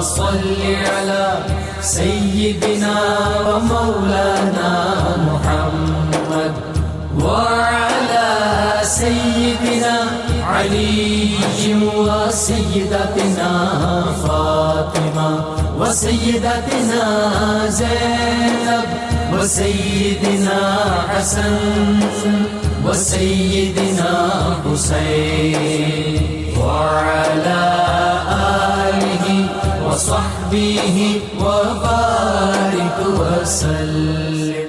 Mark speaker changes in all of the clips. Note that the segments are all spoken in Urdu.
Speaker 1: صل على سيدنا ومولانا محمد وعلى سيدنا علي وسيدتنا فاطمة وسيدتنا زينب وسيدنا حسن وسيدنا حسين وعلى آله وصحبه وبارك وسلم.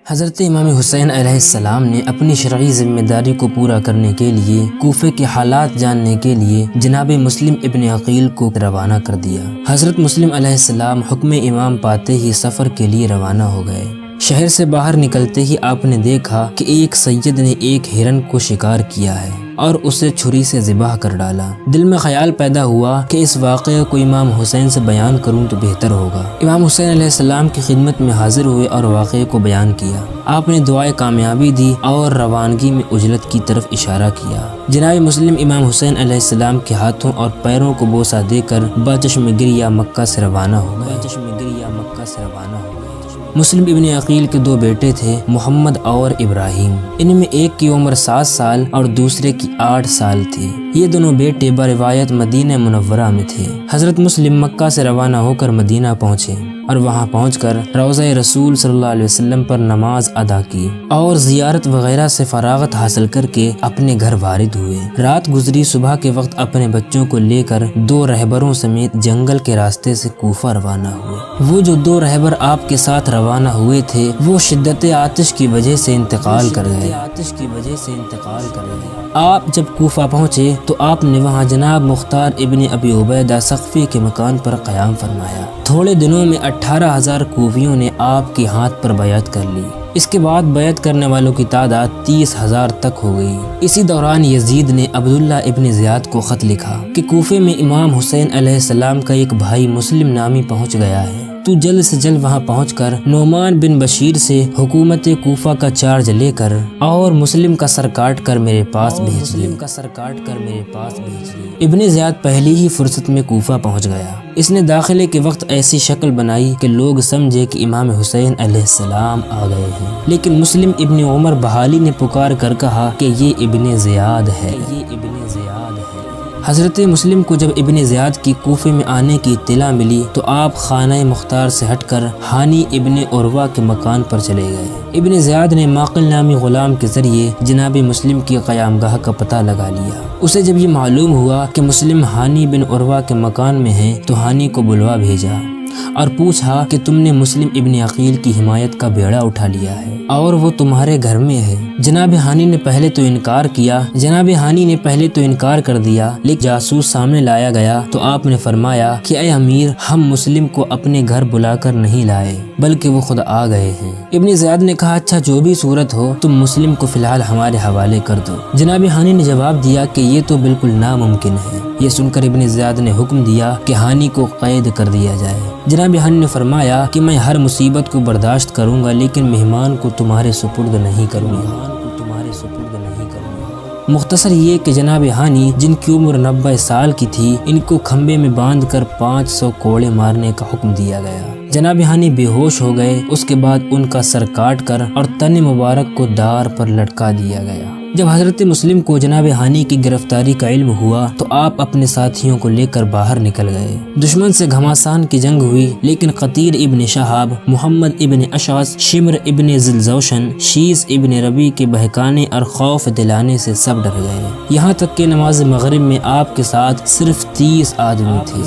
Speaker 2: حضرت امام حسین علیہ السلام نے اپنی شرعی ذمہ داری کو پورا کرنے کے لیے کوفے کے حالات جاننے کے لیے جناب مسلم ابن عقیل کو روانہ کر دیا. حضرت مسلم علیہ السلام حکم امام پاتے ہی سفر کے لیے روانہ ہو گئے. شہر سے باہر نکلتے ہی آپ نے دیکھا کہ ایک سید نے ایک ہرن کو شکار کیا ہے اور اسے چھری سے ذبح کر ڈالا. دل میں خیال پیدا ہوا کہ اس واقعے کو امام حسین سے بیان کروں تو بہتر ہوگا. امام حسین علیہ السلام کی خدمت میں حاضر ہوئے اور واقعے کو بیان کیا. آپ نے دعائے کامیابی دی اور روانگی میں عجلت کی طرف اشارہ کیا. جناب مسلم امام حسین علیہ السلام کے ہاتھوں اور پیروں کو بوسہ دے کر بچشم گریہ مکہ سے روانہ ہو گئے. مسلم ابن عقیل کے 2 بیٹے تھے، محمد اور ابراہیم. ان میں ایک کی عمر 7 سال اور دوسرے کی 8 سال تھی. یہ دونوں بیٹے بروایت مدینہ منورہ میں تھے. حضرت مسلم مکہ سے روانہ ہو کر مدینہ پہنچے اور وہاں پہنچ کر روضہ رسول صلی اللہ علیہ وسلم پر نماز ادا کی اور زیارت وغیرہ سے فراغت حاصل کر کے اپنے گھر وارد ہوئے. رات گزری. صبح کے وقت اپنے بچوں کو لے کر 2 رہبروں سمیت جنگل کے راستے سے کوفہ روانہ ہوئے. وہ جو 2 رہبر آپ کے ساتھ روانہ ہوئے تھے وہ شدت آتش کی وجہ سے انتقال کر گئے. آپ جب کوفہ پہنچے تو آپ نے وہاں جناب مختار ابن ابی عبیدہ سقفی کے مکان پر قیام فرمایا. تھوڑے دنوں میں 18,000 کوفیوں نے آپ کے ہاتھ پر بیعت کر لی. اس کے بعد بیعت کرنے والوں کی تعداد 30,000 تک ہو گئی. اسی دوران یزید نے عبداللہ ابن زیاد کو خط لکھا کہ کوفے میں امام حسین علیہ السلام کا ایک بھائی مسلم نامی پہنچ گیا ہے. تو جلد سے جلد وہاں پہنچ کر نعمان بن بشیر سے حکومت کوفہ کا چارج لے کر اور مسلم کا سر کاٹ کر میرے پاس بھیج دے. ابن زیاد پہلی ہی فرصت میں کوفہ پہنچ گیا. اس نے داخلے کے وقت ایسی شکل بنائی کہ لوگ سمجھے کہ امام حسین علیہ السلام آ گئے ہیں، لیکن مسلم ابن عمر بحالی نے پکار کر کہا کہ یہ ابن زیاد ہے. حضرت مسلم کو جب ابن زیاد کی کوفے میں آنے کی اطلاع ملی تو آپ خانہ مختار سے ہٹ کر ہانی ابن عروہ کے مکان پر چلے گئے. ابن زیاد نے معقل نامی غلام کے ذریعے جناب مسلم کی قیام گاہ کا پتہ لگا لیا. اسے جب یہ معلوم ہوا کہ مسلم ہانی بن عروہ کے مکان میں ہیں تو ہانی کو بلوا بھیجا اور پوچھا کہ تم نے مسلم ابن عقیل کی حمایت کا بیڑا اٹھا لیا ہے اور وہ تمہارے گھر میں ہے. جناب ہانی نے پہلے تو انکار کر دیا، لیکن جاسوس سامنے لایا گیا تو آپ نے فرمایا کہ اے امیر، ہم مسلم کو اپنے گھر بلا کر نہیں لائے بلکہ وہ خود آ گئے ہیں. ابن زیاد نے کہا اچھا جو بھی صورت ہو تم مسلم کو فی الحال ہمارے حوالے کر دو. جناب ہانی نے جواب دیا کہ یہ تو بالکل ناممکن ہے. یہ سن کر ابن زیاد نے حکم دیا کہ ہانی کو قید کر دیا جائے. جناب ہانی نے فرمایا کہ میں ہر مصیبت کو برداشت کروں گا لیکن مہمان کو تمہارے سپرد نہیں کروں گا. مختصر یہ کہ جناب ہانی جن کی عمر 90 سال کی تھی ان کو کھمبے میں باندھ کر 500 کوڑے مارنے کا حکم دیا گیا. جناب ہانی بے ہوش ہو گئے. اس کے بعد ان کا سر کاٹ کر اور تن مبارک کو دار پر لٹکا دیا گیا. جب حضرت مسلم کو جناب ہانی کی گرفتاری کا علم ہوا تو آپ اپنے ساتھیوں کو لے کر باہر نکل گئے. دشمن سے گھماسان کی جنگ ہوئی لیکن قتیل ابن شہاب، محمد ابن اشعث، شمر ابن ذلزوشن، شیس ابن ربی کے بہکانے اور خوف دلانے سے سب ڈر گئے. یہاں تک کہ نماز مغرب میں آپ کے ساتھ صرف 30 آدمی تھے.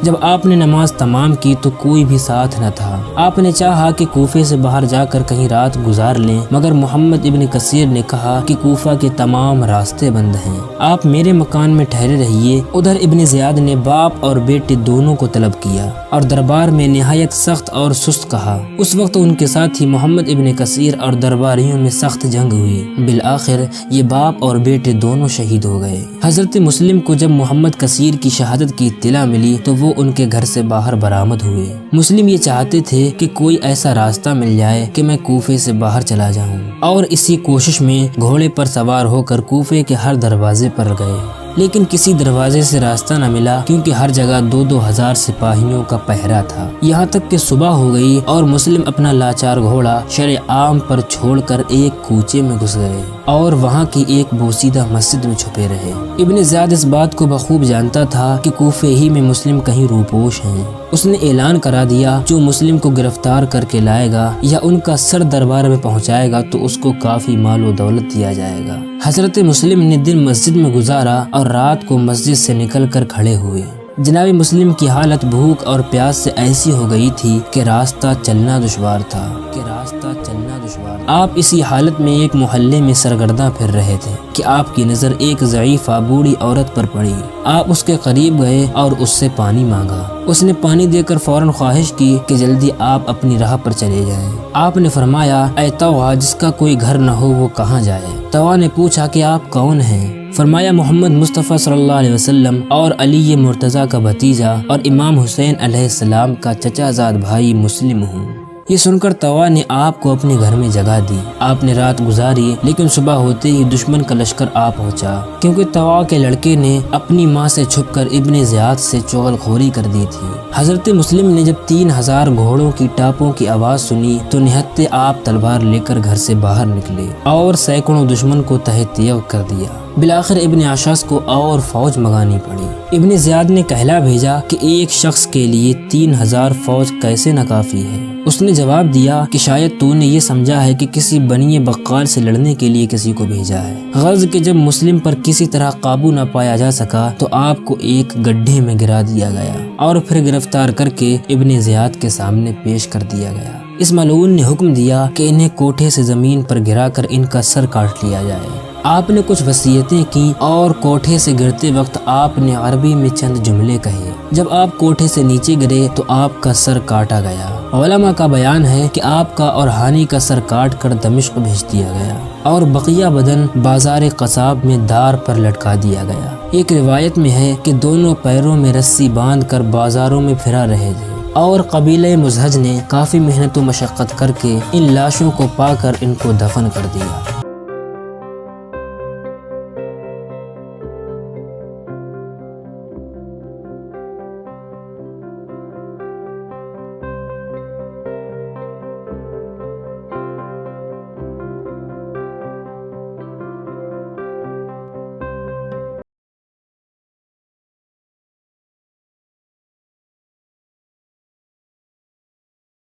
Speaker 2: جب آپ نے نماز تمام کی تو کوئی بھی ساتھ نہ تھا. آپ نے چاہا کہ کوفے سے باہر جا کر کہیں رات گزار لیں مگر محمد ابن کثیر نے کہا کہ کوفہ کے تمام راستے بند ہیں، آپ میرے مکان میں ٹھہرے رہیے. ادھر ابن زیاد نے باپ اور بیٹے دونوں کو طلب کیا اور دربار میں نہایت سخت اور سست کہا. اس وقت ان کے ساتھی محمد ابن کثیر اور درباریوں میں سخت جنگ ہوئی. بالآخر یہ باپ اور بیٹے دونوں شہید ہو گئے. حضرت مسلم کو جب محمد کثیر کی شہادت کی اطلاع ملی تو وہ ان کے گھر سے باہر برآمد ہوئے. مسلم یہ چاہتے تھے کہ کوئی ایسا راستہ مل جائے کہ میں کوفے سے باہر چلا جاؤں اور اسی کوشش میں گھوڑے پر سوار ہو کر کوفے کے ہر دروازے پر گئے، لیکن کسی دروازے سے راستہ نہ ملا کیونکہ ہر جگہ 2,000 سپاہیوں کا پہرا تھا۔ یہاں تک کہ صبح ہو گئی اور مسلم اپنا لاچار گھوڑا شرع عام پر چھوڑ کر ایک کوچے میں گھس گئے اور وہاں کی ایک بوسیدہ مسجد میں چھپے رہے۔ ابن زیاد اس بات کو بخوب جانتا تھا کہ کوفے ہی میں مسلم کہیں روپوش ہیں۔ اس نے اعلان کرا دیا جو مسلم کو گرفتار کر کے لائے گا یا ان کا سر دربار میں پہنچائے گا تو اس کو کافی مال و دولت دیا جائے گا۔ حضرت مسلم نے دن مسجد میں گزارا اور رات کو مسجد سے نکل کر کھڑے ہوئے۔ جناب مسلم کی حالت بھوک اور پیاس سے ایسی ہو گئی تھی کہ راستہ چلنا دشوار تھا۔ آپ اسی حالت میں ایک محلے میں سرگرداں پھر رہے تھے کہ آپ کی نظر ایک ضعیفہ بوڑھی عورت پر پڑی۔ آپ اس کے قریب گئے اور اس سے پانی مانگا۔ اس نے پانی دے کر فوراً خواہش کی کہ جلدی آپ اپنی راہ پر چلے جائیں۔ آپ نے فرمایا، اے طوع، جس کا کوئی گھر نہ ہو وہ کہاں جائے؟ طوع نے پوچھا کہ آپ کون ہیں؟ فرمایا، محمد مصطفیٰ صلی اللہ علیہ وسلم اور علی مرتضیٰ کا بھتیجا اور امام حسین علیہ السلام کا چچا زاد بھائی مسلم ہوں۔ یہ سن کر طوع نے آپ کو اپنے گھر میں جگہ دی۔ آپ نے رات گزاری، لیکن صبح ہوتے ہی دشمن کا لشکر آ پہنچا کیونکہ طوع کے لڑکے نے اپنی ماں سے چھپ کر ابن زیاد سے چغل خوری کر دی تھی۔ حضرت مسلم نے جب 3000 گھوڑوں کی ٹاپوں کی آواز سنی تو نہتے آپ تلوار لے کر گھر سے باہر نکلے اور سینکڑوں دشمن کو تہہ تیغ کر دیا۔ بالآخر ابن اشعث کو اور فوج منگانی پڑی۔ ابن زیاد نے کہلا بھیجا کہ ایک شخص کے لیے 3000 فوج کیسے ناکافی ہے؟ اس نے جواب دیا کہ شاید تو نے یہ سمجھا ہے کہ کسی بنی بقال سے لڑنے کے لیے کسی کو بھیجا ہے۔ غرض کہ جب مسلم پر کسی طرح قابو نہ پایا جا سکا تو آپ کو ایک گڈھے میں گرا دیا گیا اور پھر گرفتار کر کے ابن زیاد کے سامنے پیش کر دیا گیا۔ اس ملعون نے حکم دیا کہ انہیں کوٹھے سے زمین پر گرا کر ان کا سر کاٹ لیا جائے۔ آپ نے کچھ وصیتیں کی اور کوٹھے سے گرتے وقت آپ نے عربی میں چند جملے کہے۔ جب آپ کوٹھے سے نیچے گرے تو آپ کا سر کاٹا گیا۔ علماء کا بیان ہے کہ آپ کا اور ہانی کا سر کاٹ کر دمشق بھیج دیا گیا اور بقیہ بدن بازار قصاب میں دار پر لٹکا دیا گیا۔ ایک روایت میں ہے کہ دونوں پیروں میں رسی باندھ کر بازاروں میں پھرا رہے تھے اور قبیلہ مزہج نے کافی محنت و مشقت کر کے ان لاشوں کو پا کر ان کو دفن کر دیا۔